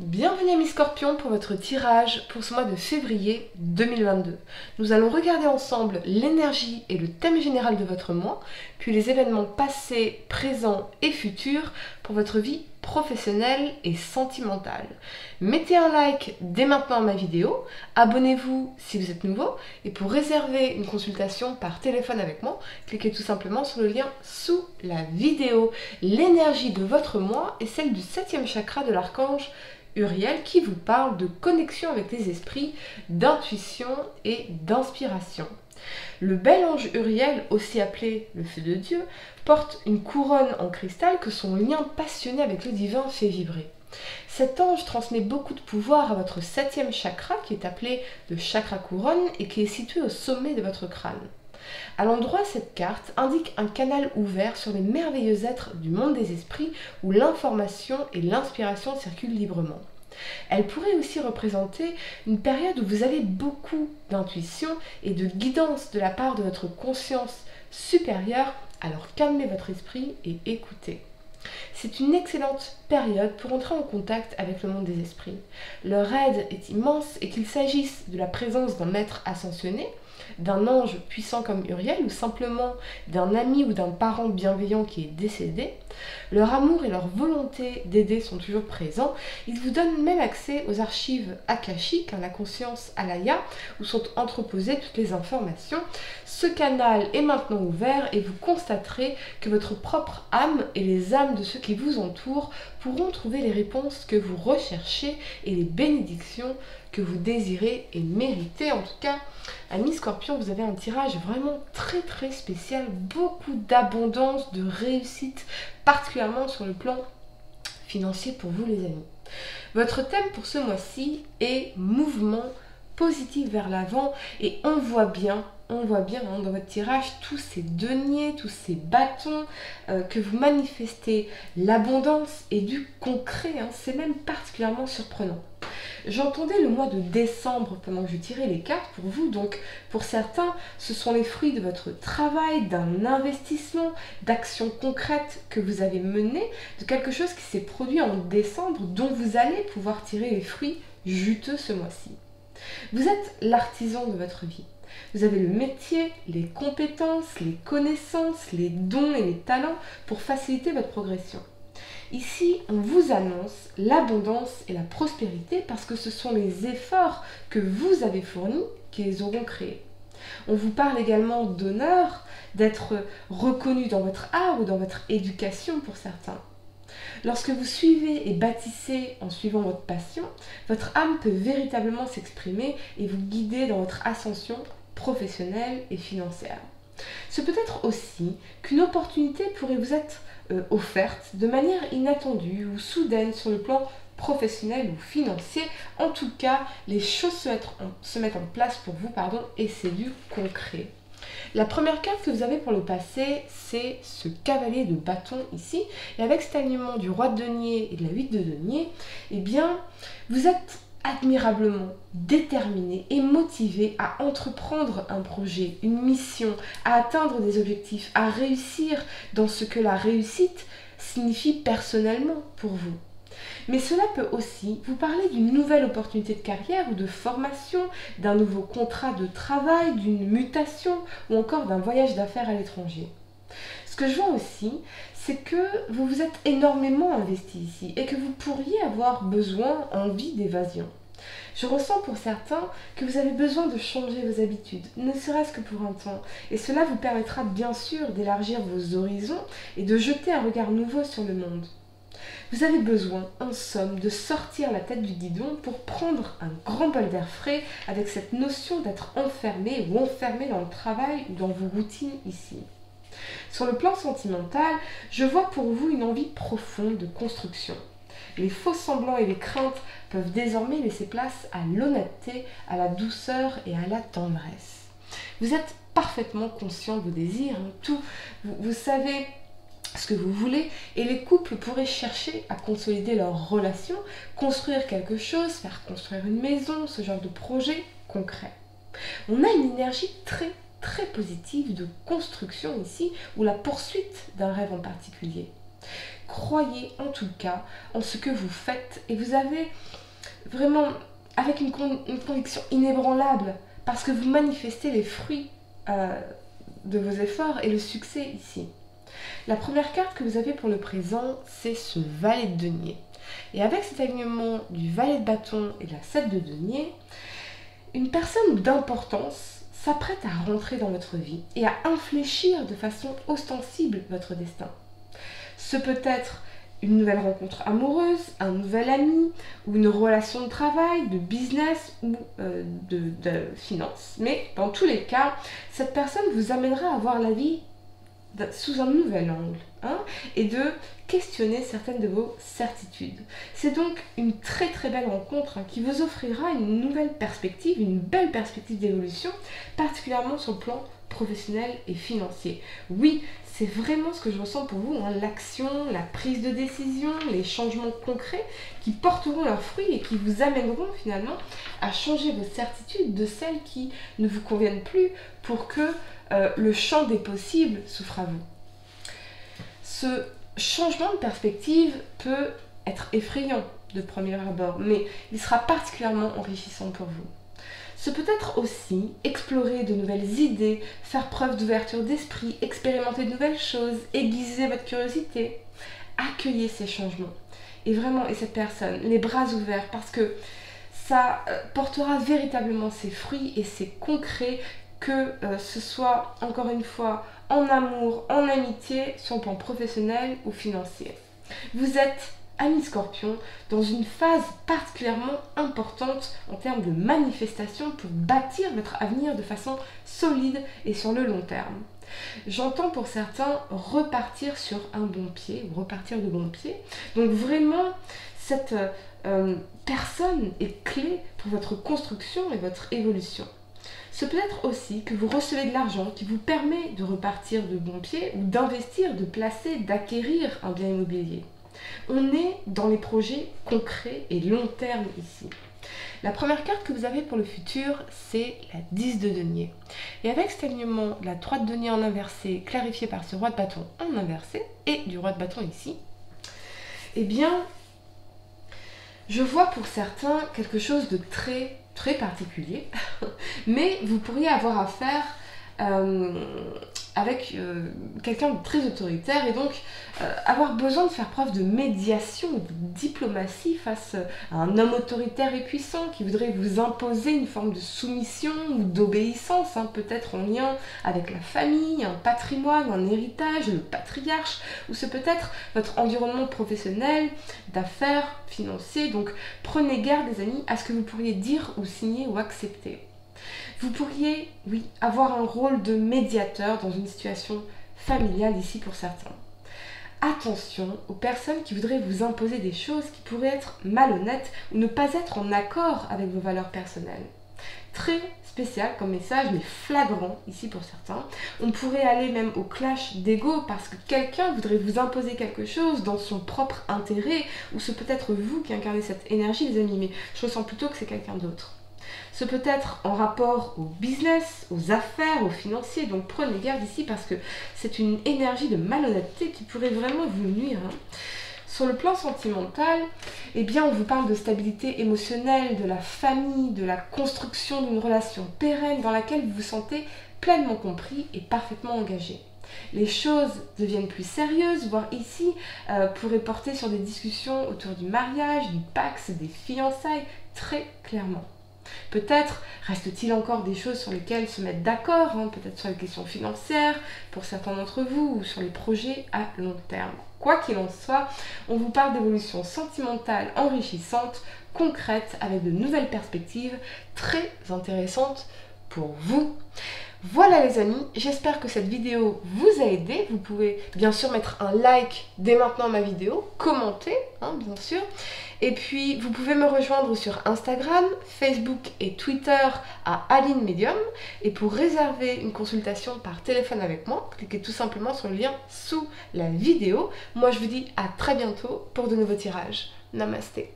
Bienvenue mes scorpions pour votre tirage pour ce mois de février 2022. Nous allons regarder ensemble l'énergie et le thème général de votre mois, puis les événements passés, présents et futurs pour votre vie professionnelle et sentimentale. Mettez un like dès maintenant à ma vidéo, abonnez-vous si vous êtes nouveau, et pour réserver une consultation par téléphone avec moi, cliquez tout simplement sur le lien sous la vidéo. L'énergie de votre mois est celle du 7e chakra de l'archange Uriel qui vous parle de connexion avec les esprits, d'intuition et d'inspiration. Le bel ange Uriel, aussi appelé le feu de Dieu, porte une couronne en cristal que son lien passionné avec le divin fait vibrer. Cet ange transmet beaucoup de pouvoir à votre 7e chakra qui est appelé le chakra couronne et qui est situé au sommet de votre crâne. À l'endroit, cette carte indique un canal ouvert sur les merveilleux êtres du monde des esprits où l'information et l'inspiration circulent librement. Elle pourrait aussi représenter une période où vous avez beaucoup d'intuition et de guidance de la part de votre conscience supérieure, alors calmez votre esprit et écoutez. C'est une excellente période pour entrer en contact avec le monde des esprits. Leur aide est immense et qu'il s'agisse de la présence d'un maître ascensionné, d'un ange puissant comme Uriel ou simplement d'un ami ou d'un parent bienveillant qui est décédé, leur amour et leur volonté d'aider sont toujours présents. Ils vous donnent même accès aux archives akashiques, la conscience alaya, où sont entreposées toutes les informations. Ce canal est maintenant ouvert et vous constaterez que votre propre âme et les âmes de ceux qui vous entourent pourront trouver les réponses que vous recherchez et les bénédictions que vous désirez et méritez. En tout cas, amis Scorpion, vous avez un tirage vraiment très spécial, beaucoup d'abondance, de réussite, particulièrement sur le plan financier pour vous les amis. Votre thème pour ce mois-ci est mouvement positif vers l'avant et on voit bien dans votre tirage tous ces deniers, tous ces bâtons que vous manifestez l'abondance et du concret, c'est même particulièrement surprenant. J'entendais le mois de décembre pendant que je tirais les cartes pour vous, donc pour certains, ce sont les fruits de votre travail, d'un investissement, d'actions concrètes que vous avez menées, de quelque chose qui s'est produit en décembre dont vous allez pouvoir tirer les fruits juteux ce mois-ci. Vous êtes l'artisan de votre vie. Vous avez le métier, les compétences, les connaissances, les dons et les talents pour faciliter votre progression. Ici, on vous annonce l'abondance et la prospérité parce que ce sont les efforts que vous avez fournis qui les auront créés. On vous parle également d'honneur, d'être reconnu dans votre art ou dans votre éducation pour certains. Lorsque vous suivez et bâtissez en suivant votre passion, votre âme peut véritablement s'exprimer et vous guider dans votre ascension professionnelle et financière. C'est peut-être aussi qu'une opportunité pourrait vous être offerte de manière inattendue ou soudaine sur le plan professionnel ou financier. En tout cas, les choses se mettent en place pour vous, et c'est du concret. La première carte que vous avez pour le passé, c'est ce cavalier de bâton ici. Et avec cet alignement du roi de denier et de la 8 de denier, eh bien, vous êtes admirablement déterminé et motivé à entreprendre un projet, une mission, à atteindre des objectifs, à réussir dans ce que la réussite signifie personnellement pour vous. Mais cela peut aussi vous parler d'une nouvelle opportunité de carrière ou de formation, d'un nouveau contrat de travail, d'une mutation ou encore d'un voyage d'affaires à l'étranger. Ce que je vois aussi, c'est que vous vous êtes énormément investi ici et que vous pourriez avoir envie d'évasion. Je ressens pour certains que vous avez besoin de changer vos habitudes, ne serait-ce que pour un temps. Et cela vous permettra bien sûr d'élargir vos horizons et de jeter un regard nouveau sur le monde. Vous avez besoin, en somme, de sortir la tête du guidon pour prendre un grand bol d'air frais avec cette notion d'être enfermé ou enfermé dans le travail ou dans vos routines ici. Sur le plan sentimental, je vois pour vous une envie profonde de construction. Les faux semblants et les craintes peuvent désormais laisser place à l'honnêteté, à la douceur et à la tendresse. Vous êtes parfaitement conscient de vos désirs, vous savez ce que vous voulez et les couples pourraient chercher à consolider leur relation, construire quelque chose, faire construire une maison, ce genre de projet concret. On a une énergie très positive de construction ici ou la poursuite d'un rêve en particulier. Croyez en tout cas en ce que vous faites et vous avez vraiment, avec une conviction inébranlable, parce que vous manifestez les fruits de vos efforts et le succès ici. La première carte que vous avez pour le présent, c'est ce valet de denier. Et avec cet alignement du valet de bâton et de la 7 de denier, une personne d'importance s'apprête à rentrer dans votre vie et à infléchir de façon ostensible votre destin. Ce peut être une nouvelle rencontre amoureuse, un nouvel ami, ou une relation de travail, de business ou de finance. Mais dans tous les cas, cette personne vous amènera à voir la vie sous un nouvel angle et de questionner certaines de vos certitudes. C'est donc une très très belle rencontre qui vous offrira une nouvelle perspective, une belle perspective d'évolution, particulièrement sur le plan professionnel et financier. Oui, c'est vraiment ce que je ressens pour vous, l'action, la prise de décision, les changements concrets qui porteront leurs fruits et qui vous amèneront finalement à changer vos certitudes de celles qui ne vous conviennent plus pour que le champ des possibles s'offre à vous. Ce changement de perspective peut être effrayant de premier abord, mais il sera particulièrement enrichissant pour vous. Ce peut être aussi explorer de nouvelles idées, faire preuve d'ouverture d'esprit, expérimenter de nouvelles choses, aiguiser votre curiosité. Accueillez ces changements. Et vraiment, et cette personne, les bras ouverts, parce que ça portera véritablement ses fruits et c'est concret, que ce soit, encore une fois, en amour, en amitié, sur le plan professionnel ou financier. Vous êtes, amis Scorpion, dans une phase particulièrement importante en termes de manifestation pour bâtir votre avenir de façon solide et sur le long terme. J'entends pour certains repartir sur un bon pied, ou repartir de bon pied. Donc vraiment, cette personne est clé pour votre construction et votre évolution. Ce peut être aussi que vous recevez de l'argent qui vous permet de repartir de bon pied ou d'investir, de placer, d'acquérir un bien immobilier. On est dans les projets concrets et long terme ici. La première carte que vous avez pour le futur, c'est la 10 de denier. Et avec cet alignement de la 3 de denier en inversé, clarifié par ce roi de bâton en inversé, et du roi de bâton ici, eh bien, je vois pour certains quelque chose de très particulier, mais vous pourriez avoir affaire avec quelqu'un de très autoritaire et donc avoir besoin de faire preuve de médiation, de diplomatie face à un homme autoritaire et puissant qui voudrait vous imposer une forme de soumission ou d'obéissance, peut-être en lien avec la famille, un patrimoine, un héritage, le patriarche, ou c'est peut-être votre environnement professionnel, d'affaires, financier. Donc prenez garde les amis à ce que vous pourriez dire ou signer ou accepter. Vous pourriez, oui, avoir un rôle de médiateur dans une situation familiale ici pour certains. Attention aux personnes qui voudraient vous imposer des choses qui pourraient être malhonnêtes ou ne pas être en accord avec vos valeurs personnelles. Très spécial comme message, mais flagrant ici pour certains. On pourrait aller même au clash d'ego parce que quelqu'un voudrait vous imposer quelque chose dans son propre intérêt, ou c'est peut-être vous qui incarnez cette énergie les amis, mais je ressens plutôt que c'est quelqu'un d'autre. Ce peut être en rapport au business, aux affaires, aux financiers, donc prenez garde ici parce que c'est une énergie de malhonnêteté qui pourrait vraiment vous nuire. Sur le plan sentimental, eh bien on vous parle de stabilité émotionnelle, de la famille, de la construction d'une relation pérenne dans laquelle vous vous sentez pleinement compris et parfaitement engagé. Les choses deviennent plus sérieuses, voire ici pourraient porter sur des discussions autour du mariage, du pax, des fiançailles, très clairement. Peut-être reste-t-il encore des choses sur lesquelles se mettre d'accord, peut-être sur les questions financières pour certains d'entre vous ou sur les projets à long terme. Quoi qu'il en soit, on vous parle d'évolution sentimentale enrichissante, concrète, avec de nouvelles perspectives très intéressantes pour vous. Voilà les amis, j'espère que cette vidéo vous a aidé. Vous pouvez bien sûr mettre un like dès maintenant à ma vidéo, commenter bien sûr. Et puis vous pouvez me rejoindre sur Instagram, Facebook et Twitter à Aline Medium. Et pour réserver une consultation par téléphone avec moi, cliquez tout simplement sur le lien sous la vidéo. Moi je vous dis à très bientôt pour de nouveaux tirages. Namasté.